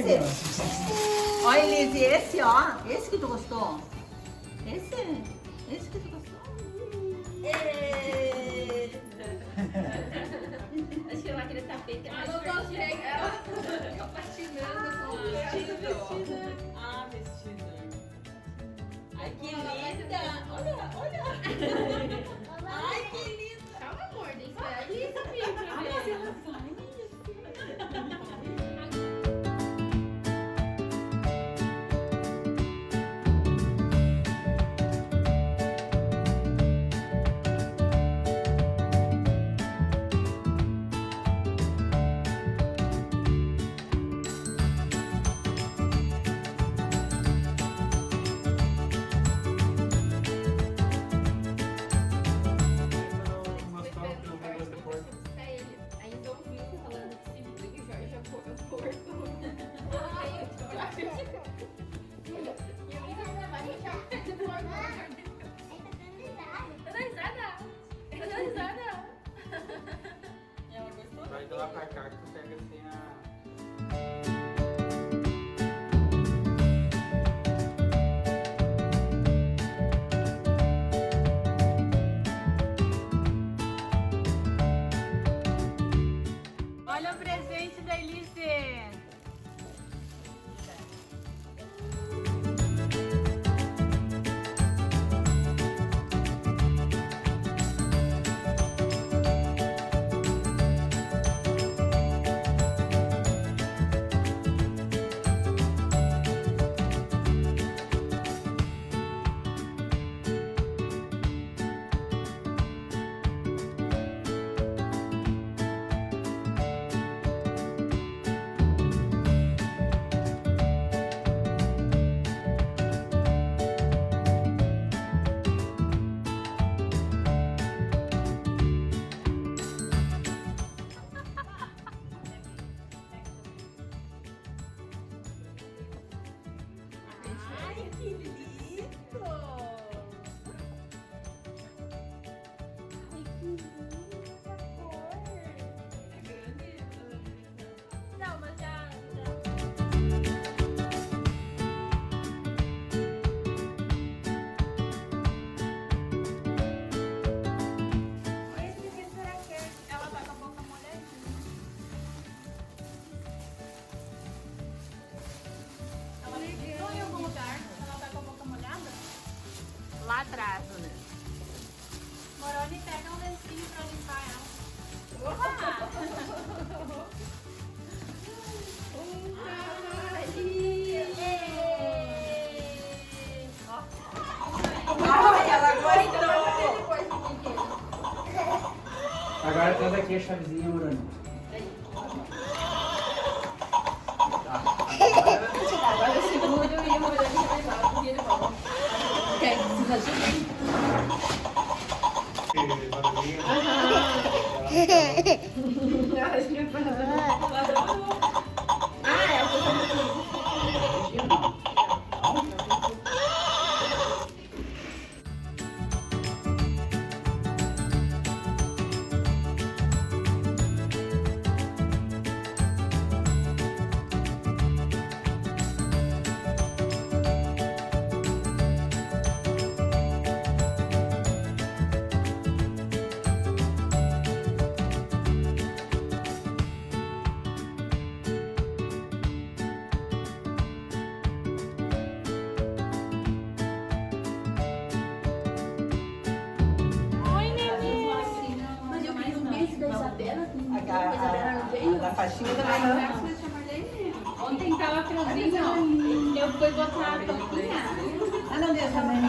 esse. Ó, Elise, esse, ó. Esse que tu gostou. Esse que tu gostou. Acho que aquele tapete é mais divertido. Ela patinando com o vestido. Ah, vestido. Ai, que linda. Olha. Ai, que linda. Calma, amor. Tem que esperar a Lisa vir pra ver. Vai de lá pra cá que tu pega assim a... Olha o presente da Elize. Lá atrás, né? Moroni, pega um lencinho pra limpar ela. Ai, ela gostou. Agora traz aqui a chavezinha, Moroni. Agora eu seguro e o Moroni vai levar o filho de volta. Quer que precisa de mim? Da faixinha também não. Ontem tava friozinho, ó. Eu fui botar a toquinha. Ah, não, Deus, também.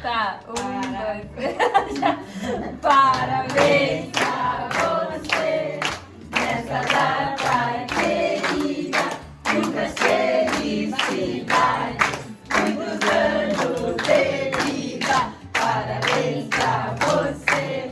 Tá, 1, 2, 3. Parabéns pra você nessa data querida. Muitas felicidades, muitos anos de vida. Parabéns pra você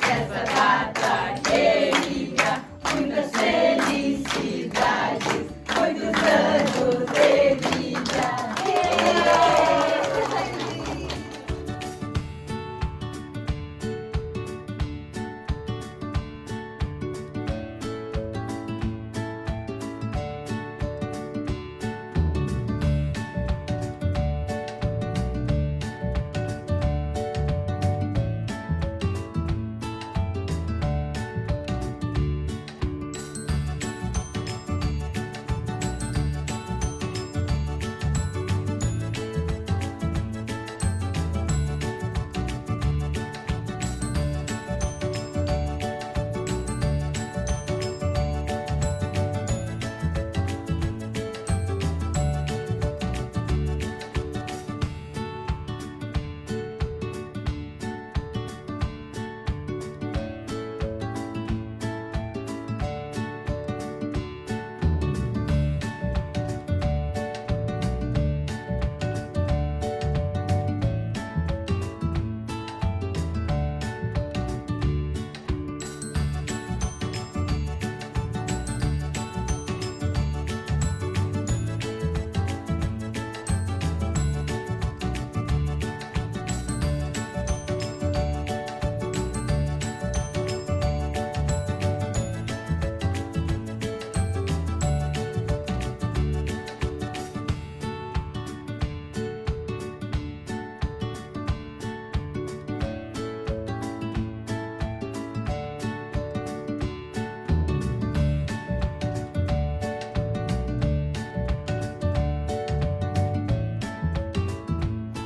nessa data querida. Muitas felicidades, muitos anos de vida.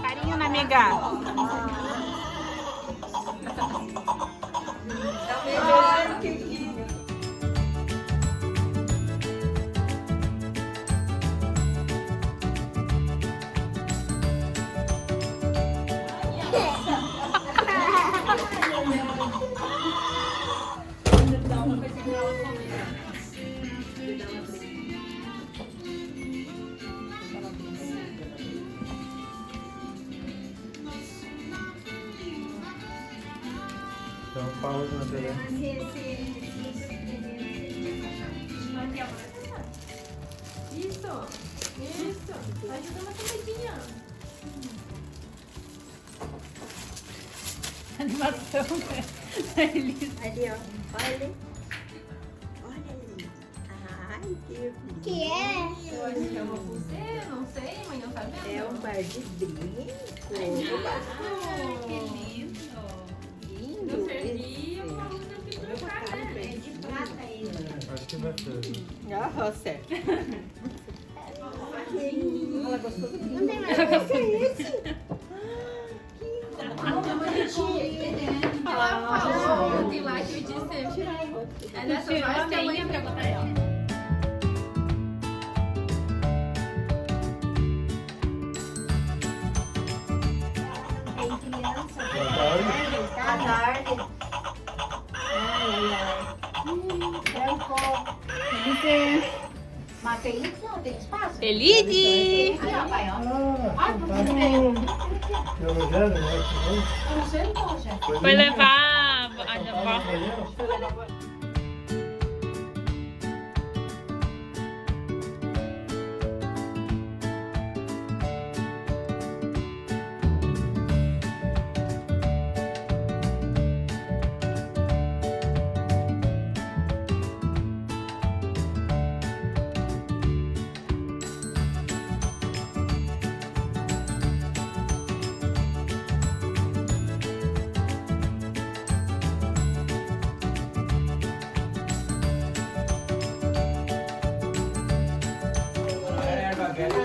Carinho na amiga. Ai, que lindo. Então pausa na TV. Isso, isso. Ajuda na comidinha. Animação da Elize. Ali, ó. Olha. Olha ali. Ai, Deus. Que é? Eu acho que é uma pulseira, não sei, mãe, não tá vendo? É um par de brinco. Ah, que lindo. Lindo. Eu servi uma luta de trocar, né? É de prata ele. Acho que vai ser. Ah, certo. Ela gostou do brinco. Não tem mais. Que é esse? Ela falou ontem lá que eu disse. É nessas horas que a mãe pergunta a ela. Tem criança. Tá tarde. Branco. Mas tem não, tem espaço? Elize! Aí, ó, pai, ó. Elogiando, né? Eu não sei, poxa. Foi levar a avó.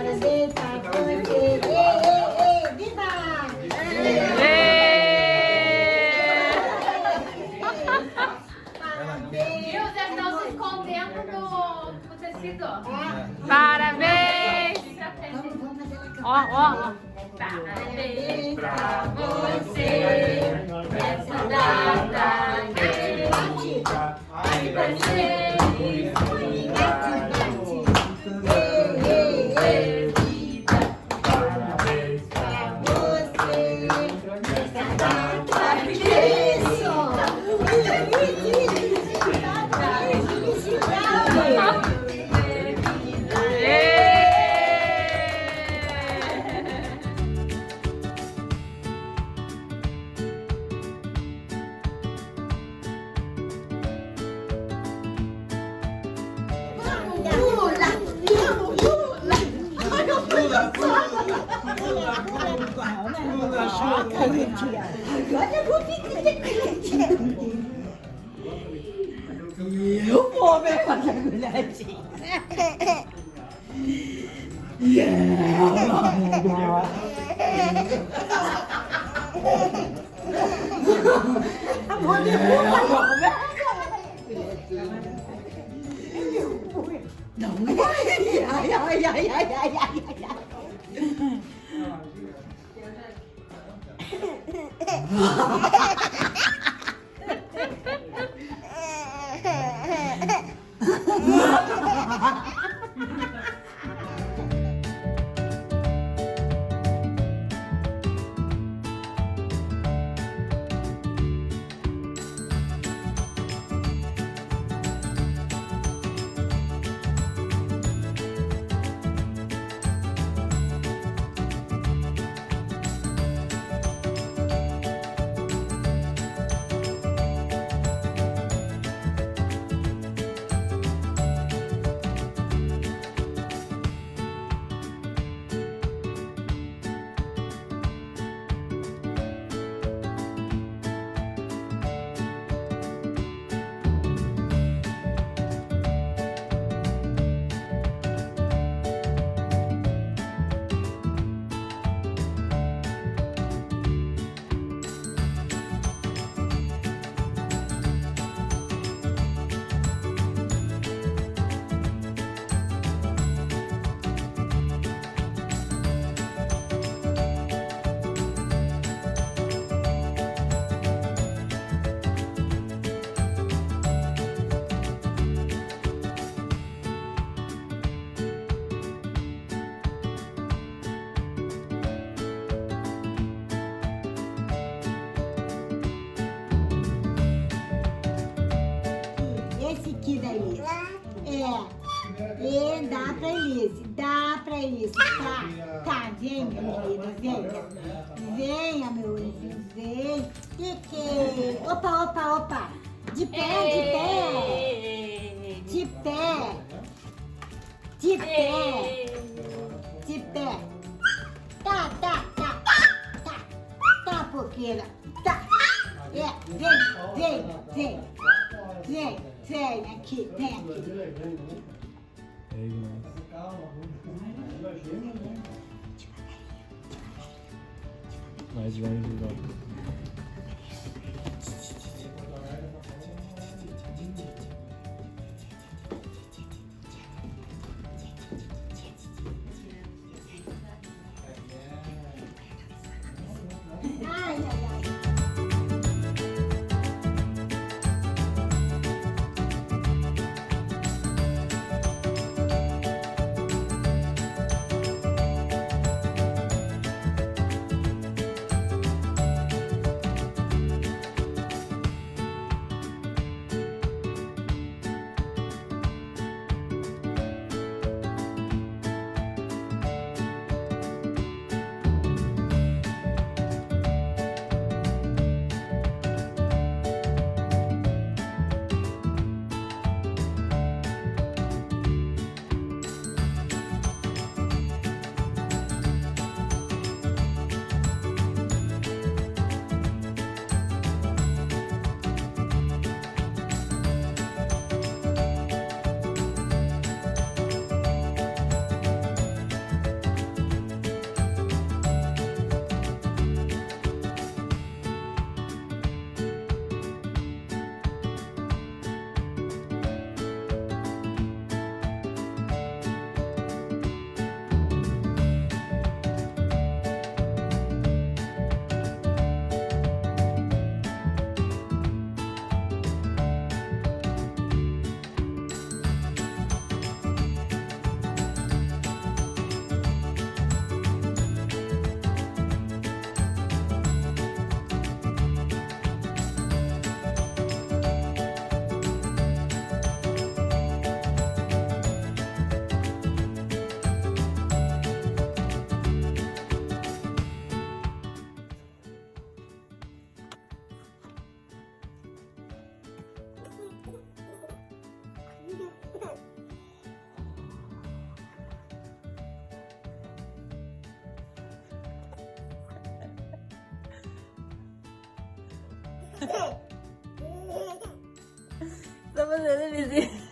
Parabéns pra você. Ei, viva! E os estão se escondendo no tecido. Parabéns! Vamos fazer na cama. ó. Parabéns pra você nessa data querida. Aniversário, vida. Parabéns pra você nessa data Eu vou ver com a agulhadinha. Amor, derruba, não vai. Ai. Esse aqui da Elize. Dá pra Elize. Dá pra Elize. Tá, vem, meu querido, venha. Venha, meu anjo, vem. Que? Opa. De pé. Tá, porqueira. Tá. Vem aqui. Mais devagar. Tá fazendo, Elize?